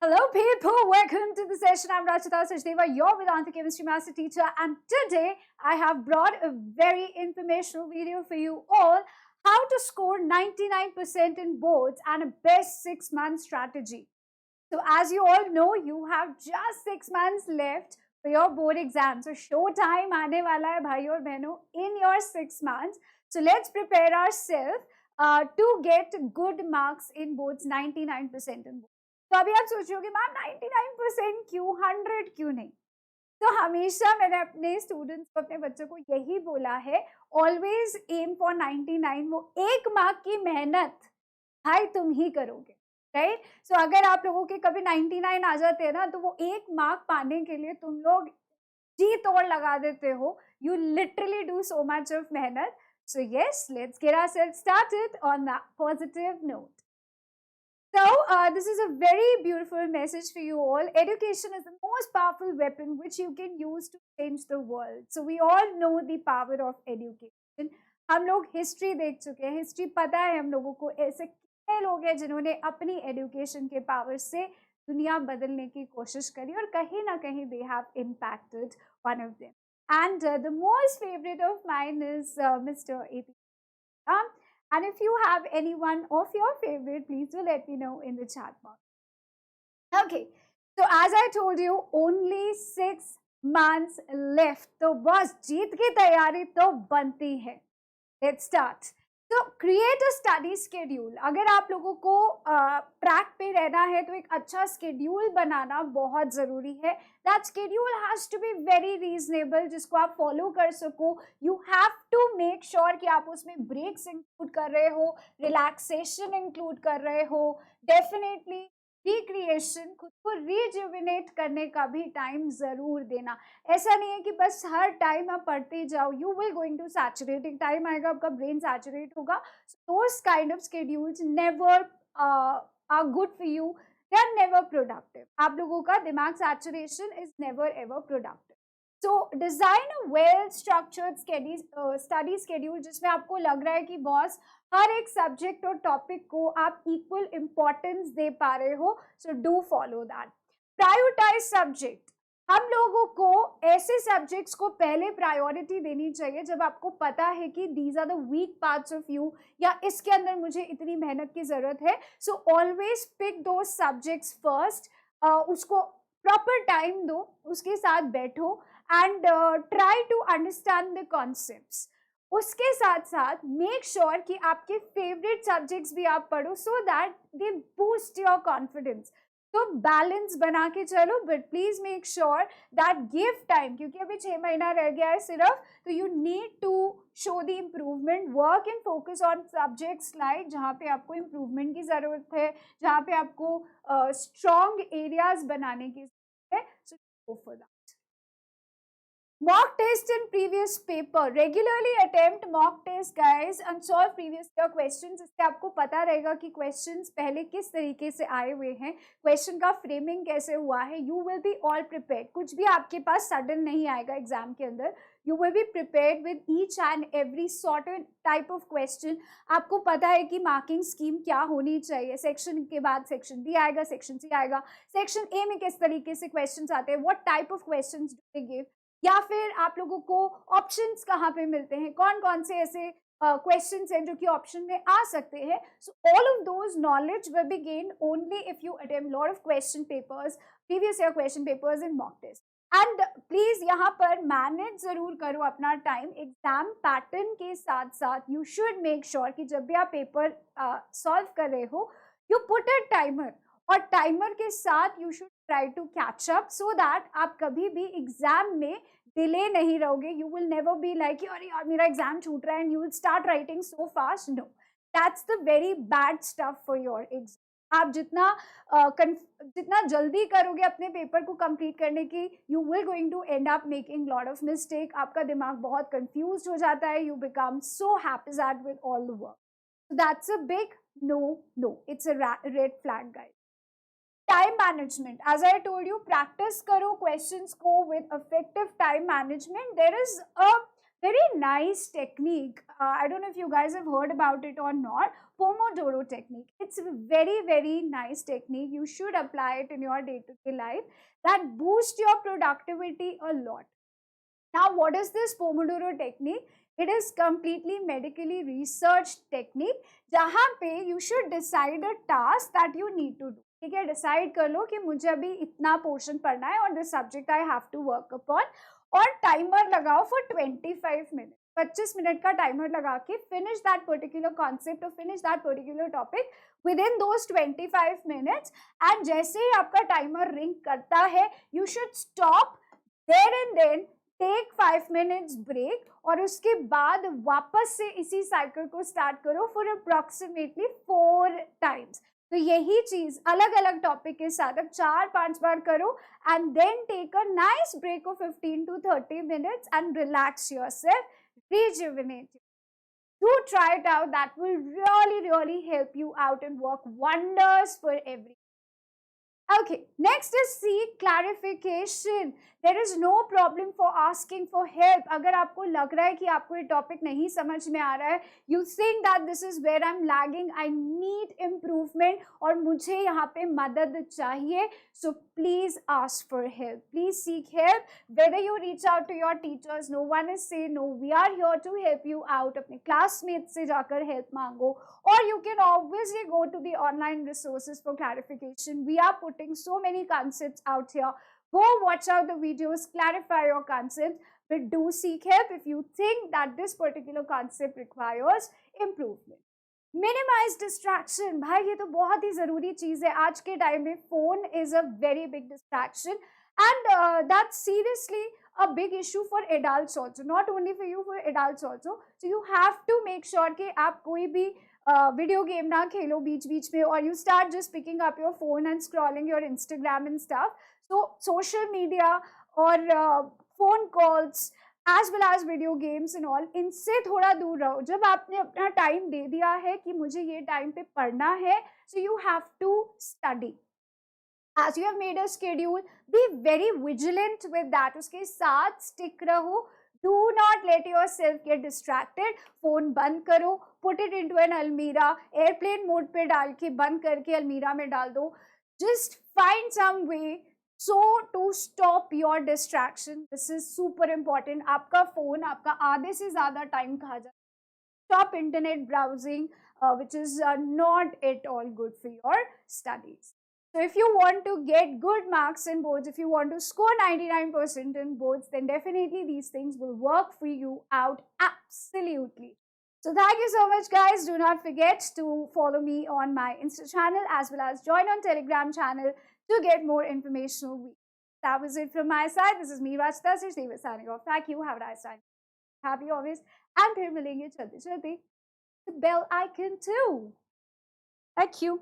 Hello, people. Welcome to the session. I'm Rachita Sachdeva, your Vedanta Chemistry Master Teacher, and today I have brought a very informational video for you all: how to score 99% in boards and a best 6-month strategy. So, as you all know, you have just 6 months left for your board exam. So, show time aane wala hai, bhai aur behno, in your 6 months. So, let's prepare ourselves to get good marks in boards, 99% in boards. तो अभी आप सोच रहे हो कि ma'am 99% क्यों, 100 क्यों नहीं? तो हमेशा मैंने अपने स्टूडेंट्स को, अपने बच्चों को यही बोला है, ऑलवेज एम फॉर 99। वो 1 मार्क की मेहनत भाई तुम ही करोगे, राइट? सो अगर आप लोगों के कभी 99 आ जाते हैं ना, तो वो 1 मार्क पाने के लिए तुम लोग जी तोड़ लगा देते हो. You literally do so much of मेहनत. So yes, let's get ourselves started on that positive note. So, this is a very beautiful message for you all. Education is the most powerful weapon which you can use to change the world. So, we all know the power of education. हम लोग history देख चुके हैं, history पता है हम लोगों को. ऐसे कितने लोग हैं जिन्होंने अपनी एजुकेशन के पावर से दुनिया बदलने की कोशिश करी और कहीं ना कहीं they have impacted one of them. And the most favorite of mine is Mr. A.P. And if you have anyone of your favorite, please do let me know in the chat box. Okay, so as I told you, only 6 months left. तो बस जीत की तैयारी तो बनती है. Let's start. तो create a study schedule. अगर आप लोगों को ट्रैक पे रहना है तो एक अच्छा स्केड्यूल बनाना बहुत ज़रूरी है. That schedule has to be very reasonable, जिसको आप फॉलो कर सको. You have to make sure कि आप उसमें ब्रेक्स इंक्लूड कर रहे हो, रिलैक्सेशन इंक्लूड कर रहे हो, डेफिनेटली रिक्रिएशन, खुद को रिजुविनेट करने का भी टाइम जरूर देना. ऐसा नहीं है कि बस हर टाइम आप पढ़ते जाओ. You will going to saturate. एक टाइम आएगा आपका ब्रेन सैचुरेट होगा. Those kind of schedules never are good for you. They are never productive. आप लोगों का दिमाग saturation is never ever productive. So design a well structured study schedule जिसमें आपको लग रहा है कि बॉस हर एक सब्जेक्ट और टॉपिक को आप इक्वल इंपॉर्टेंस दे पा रहे हो. So do follow that. Prioritize subject. हम लोगों को ऐसे सब्जेक्ट्स को पहले प्रायोरिटी देनी चाहिए जब आपको पता है कि these are the weak parts of you, या इसके अंदर मुझे इतनी मेहनत की जरूरत है. सो ऑलवेज पिक दो सब्जेक्ट्स फर्स्ट. उसको प्रॉपर टाइम दो, उसके साथ बैठो and try to understand the concepts. उसके साथ साथ मेक श्योर कि आपके फेवरेट सब्जेक्ट्स भी आप पढ़ो so that they boost your confidence. तो बैलेंस बना के चलो, but please make sure that give time, क्योंकि अभी 6 महीना रह गया है सिर्फ. तो you need to show the improvement. Work and focus on subjects like जहाँ पे आपको इम्प्रूवमेंट की जरूरत है, जहाँ पे आपको स्ट्रॉन्ग एरियाज बनाने की जरूरत है. So go for that. Mock test in previous paper. Regularly attempt mock test guys and solve previous year questions. इससे आपको पता रहेगा कि questions पहले किस तरीके से आए हुए हैं, question का framing कैसे हुआ है. You will be all prepared. कुछ भी आपके पास sudden नहीं आएगा एग्जाम के अंदर. You will be prepared with each and every sort of type of question. आपको पता है कि मार्किंग स्कीम क्या होनी चाहिए. सेक्शन के बाद सेक्शन बी आएगा, सेक्शन सी आएगा, सेक्शन ए में किस तरीके से क्वेश्चंस आते हैं, what type of questions do they give, या फिर आप लोगों को ऑप्शंस कहाँ पे मिलते हैं, कौन कौन से ऐसे क्वेश्चंस हैं जो कि ऑप्शन में आ सकते हैं. So all of those knowledge will be gain only if you attempt lot of question papers, previous year question papers in mock test. And please यहाँ पर मैनेज जरूर करो अपना टाइम. एग्जाम पैटर्न के साथ साथ यू शुड मेक श्योर कि जब भी आप पेपर सॉल्व कर रहे हो, यू पुट अ टाइमर, और टाइमर के साथ you should try to catch up so that आप कभी भी एग्जाम में डिले नहीं रहोगे. You will never be like अरे यार मेरा एग्जाम छूट रहा है and you will start writing so fast. No, that's the very bad stuff for your exam. आप जितना जल्दी करोगे अपने पेपर को कंप्लीट करने की, you will going to end up making lot of mistake. आपका दिमाग बहुत कंफ्यूज हो जाता है. You become so haphazard with all the work. So that's a big no, it's a red flag guys. Time management. As I told you, practice karo questions ko with effective time management. There is a very nice technique. I don't know if you guys have heard about it or not. Pomodoro technique. It's a very, very nice technique. You should apply it in your day-to-day life. That boosts your productivity a lot. Now, what is this Pomodoro technique? It is completely medically researched technique जहाँ पे you should decide a task that you need to do. ठीक है, decide कर लो कि मुझे अभी इतना portion पढ़ना है और this subject I have to work upon, और टाइमर लगाओ for 25 minutes. 25 मिनट का टाइमर लगा के finish that particular concept or finish that particular topic within those 25 minutes. And जैसे ही आपका टाइमर रिंग करता है, you should stop there and then, take 5 minutes break, और उसके बाद वापस से इसी साइकिल को स्टार्ट करो फॉर अप्रोक्सीमेटली 4 times. तो यही चीज अलग अलग टॉपिक के साथ अब 4-5 बार करो, and then take a nice break of 15 to 30 minutes and relax yourself, rejuvenate. Do try it out. That will really help you out and work wonders for everyone. Okay, next is seek clarification. There is no problem for asking for help. अगर आपको लग रहा है कि आपको ये topic नहीं समझ में आ रहा है, you think that this is where I'm lagging, I need improvement, और मुझे यहाँ पे मदद चाहिए, so please ask for help. Please seek help. Whether you reach out to your teachers, no one is saying no. We are here to help you out. अपने classmates से जाकर help मांगो, or you can obviously go to the online resources for clarification. We are putting so many concepts out here. Go watch out the videos, clarify your concepts, but do seek help if you think that this particular concept requires improvement. Minimize distraction. भाई ये तो बहुत ही जरूरी चीज है आज के time में. Phone is a very big distraction, and that's seriously a big issue for adults also, not only for you, for adults also. So you have to make sure कि आप कोई भी video game ना खेलो बीच बीच में, or you start just picking up your phone and scrolling your Instagram and stuff. So social media or phone calls as well as video games and all, इनसे थोड़ा दूर रहो. जब आपने अपना टाइम दे दिया है कि मुझे ये टाइम पे पढ़ना है, so you have to study. As you have made a schedule, be very vigilant with that. उसके साथ stick रहो. Do not let yourself get distracted. Phone बंद करो, put it into an almirah, airplane mode पे डाल के बंद करके अलमीरा में डाल दो. Just find some way so to stop your distraction. This is super important. आपका phone आपका आधे से ज़्यादा time खा जाता है. Stop internet browsing, which is not at all good for your studies. So if you want to get good marks in boards, if you want to score 99% in boards, then definitely these things will work for you out absolutely. So thank you so much, guys. Do not forget to follow me on my Insta channel as well as join on Telegram channel to get more informational videos. That was it from my side. This is me, Rachita Sachdeva, signing off. Thank you. Have a nice time. Happy always. And फिर मिलेंगे जल्दी जल्दी. The bell icon too. Thank you.